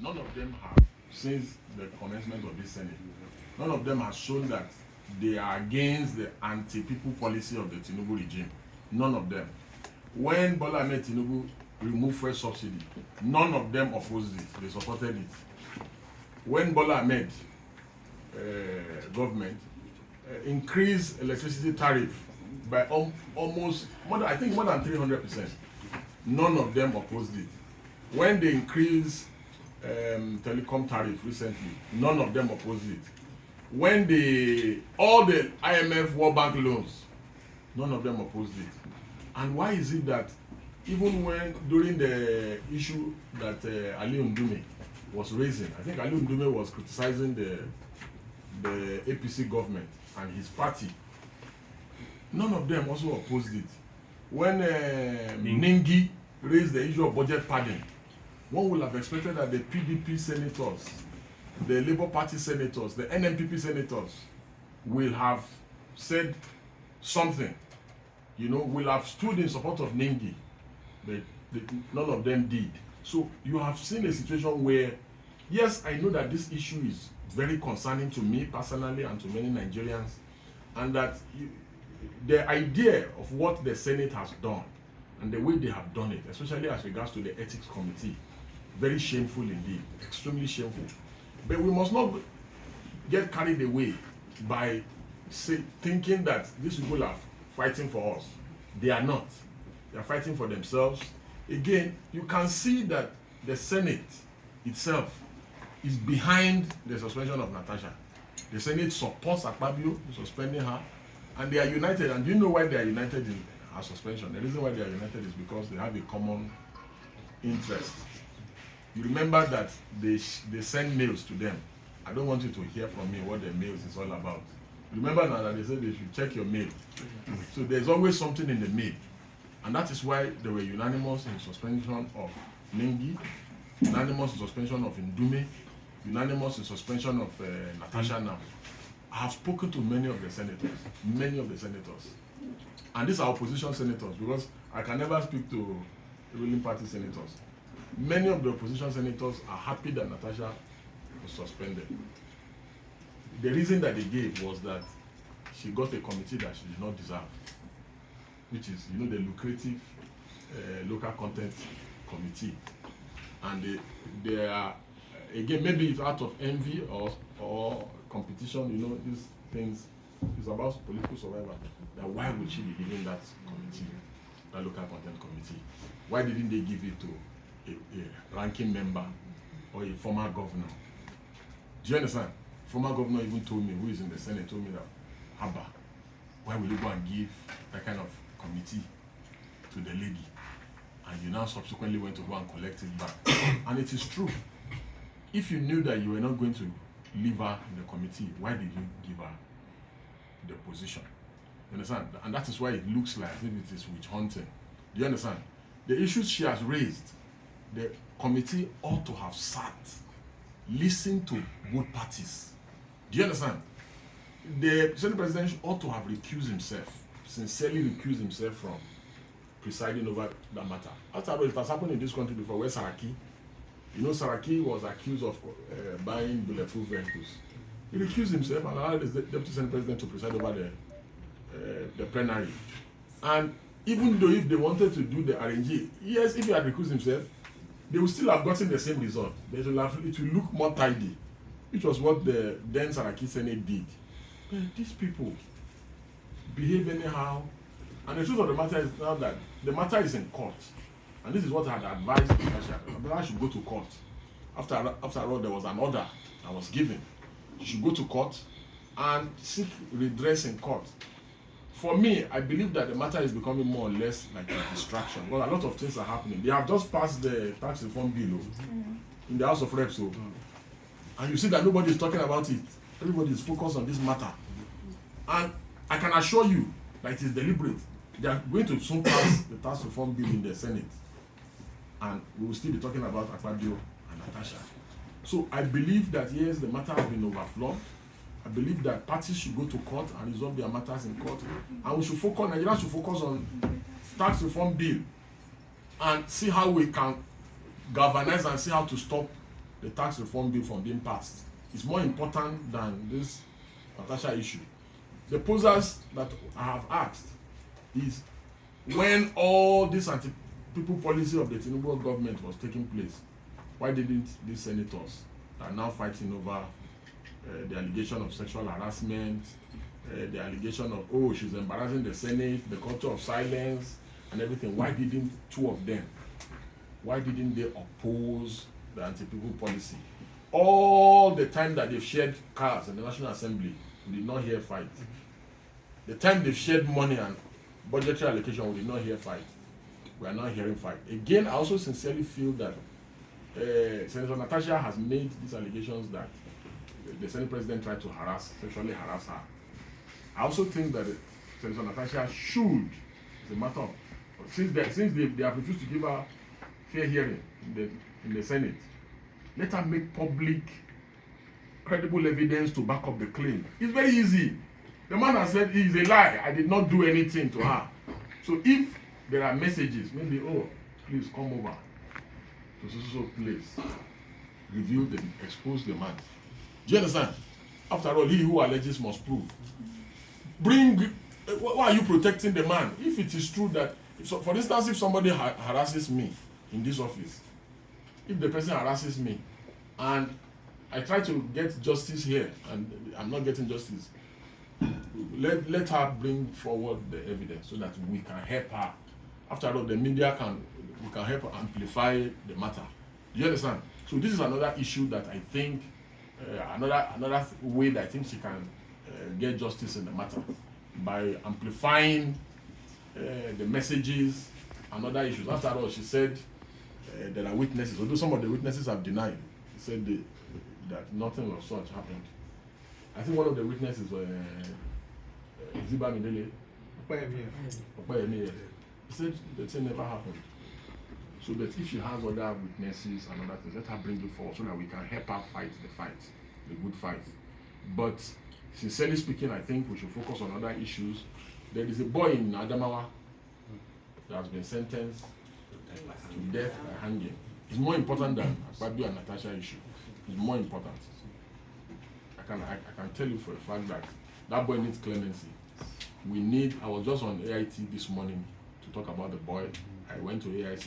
none of them have, since the commencement of this Senate, none of them has shown that they are against the anti-people policy of the Tinubu regime. None of them. When Bola Ahmed Tinubu removed fuel subsidy, none of them opposed it. They supported it. When Bola Ahmed government increased electricity tariff by almost more than 300%, none of them opposed it. When they increased telecom tariff recently, none of them opposed it. When all the IMF World Bank loans, none of them opposed it. And why is it that even when during the issue that Ali Ndume was raising, I think Ali Ndume was criticizing the APC government and his party, none of them also opposed it. When Ningi raised the issue of budget padding, one would have expected that the PDP senators, the Labour Party senators, the NNPP senators will have said something, will have stood in support of Ningi, but none of them did. So you have seen a situation where, yes, I know that this issue is very concerning to me personally and to many Nigerians, and that the idea of what the Senate has done and the way they have done it, especially as regards to the Ethics Committee, very shameful indeed, extremely shameful. But we must not get carried away by thinking that these people are fighting for us. They are not. They are fighting for themselves. Again, you can see that the Senate itself is behind the suspension of Natasha. The Senate supports Akpoti suspending her, and they are united. And do you know why they are united in her suspension? The reason why they are united is because they have a common interest. You remember that they send mails to them. I don't want you to hear from me what the mails is all about. Remember now that they said they should check your mail. So there's always something in the mail. And that is why they were unanimous in suspension of Ningi, unanimous in suspension of Ndume, unanimous in suspension of Natasha now. I have spoken to many of the senators. And these are opposition senators, because I can never speak to ruling party senators. Many of the opposition senators are happy that Natasha was suspended. The reason that they gave was that she got a committee that she did not deserve, which is, the lucrative local content committee. And they are, again, maybe it's out of envy or competition, these things, it's about political survival. Now, why would she be given that committee, that local content committee? Why didn't they give it to a ranking member or a former governor? Do you understand? Former governor even told me, who is in the Senate, told me that, Haba, why will you go and give that kind of committee to the lady? And you now subsequently went to go and collect it back. And it is true. If you knew that you were not going to leave her in the committee, why did you give her the position? You understand? And that is why it looks like it is witch hunting. Do you understand? The issues she has raised, the committee ought to have sat, listened to both parties. Do you understand? The Senate President ought to have recused himself, sincerely recused himself from presiding over that matter. After all, it has happened in this country before, where Saraki, Saraki was accused of buying bulletproof vehicles. He recused himself and allowed the Deputy Senate President to preside over the plenary. And even though if they wanted to do the RNG, yes, if he had recused himself, they would still have gotten the same result. It will look more tidy, which was what the then Saraki Senate did. But these people behave anyhow. And the truth of the matter is now that the matter is in court. And this is what I had advised Natasha. I should go to court. After all, there was an order that was given. She should go to court and seek redress in court. For me, I believe that the matter is becoming more or less like a distraction. Well, a lot of things are happening. They have just passed the tax reform bill in the House of Reps. And you see that nobody is talking about it. Everybody is focused on this matter. And I can assure you that it is deliberate. They are going to soon pass the tax reform bill in the Senate. And we will still be talking about Akpoti and Natasha. So I believe that, yes, the matter has been overflowed. I believe that parties should go to court and resolve their matters in court. And we should focus, Nigeria should focus on tax reform bill and see how we can galvanize and see how to stop the tax reform bill from being passed. It's more important than this Natasha issue. The posers that I have asked is, when all this anti-people policy of the Tinubu government was taking place, why didn't these senators that are now fighting over the allegation of sexual harassment, the allegation of, oh, she's embarrassing the Senate, the culture of silence and everything, why didn't two of them, why didn't they oppose the anti-people policy? All the time that they've shared cars in the National Assembly, we did not hear fight. The time they've shared money and budgetary allocation, we did not hear fight. We are not hearing fight. Again, I also sincerely feel that Senator Natasha has made these allegations that the Senate President tried to sexually harass her. I also think that Senator Natasha should, it's a matter of, since they have refused to give her fair hearing in the Senate, let her make public credible evidence to back up the claim. It's very easy. The man has said it is a lie. I did not do anything to her. So if there are messages, maybe, oh, please come over to so place, review them, expose the man. Do you understand? After all, he who alleges must prove. Why are you protecting the man? If it is true that, for instance, if somebody harasses me in this office, if the person harasses me and I try to get justice here and I'm not getting justice, let her bring forward the evidence so that we can help her. After all, the media we can help her amplify the matter. Do you understand? So this is another issue that I think, another way that I think she can get justice in the matter, by amplifying the messages and other issues. After all, she said there are witnesses, although some of the witnesses have denied. She said that nothing of such happened. I think one of the witnesses was Ziba Midele. He said the thing never happened. So that if she has other witnesses and other things, let her bring it forward so that we can help her fight the good fight. But sincerely speaking, I think we should focus on other issues. There is a boy in Adamawa that has been sentenced to death by hanging. It's more important than Akpoti and Natasha issue. It's more important. I can tell you for a fact that that boy needs clemency. I was just on AIT this morning to talk about the boy. I went to AIT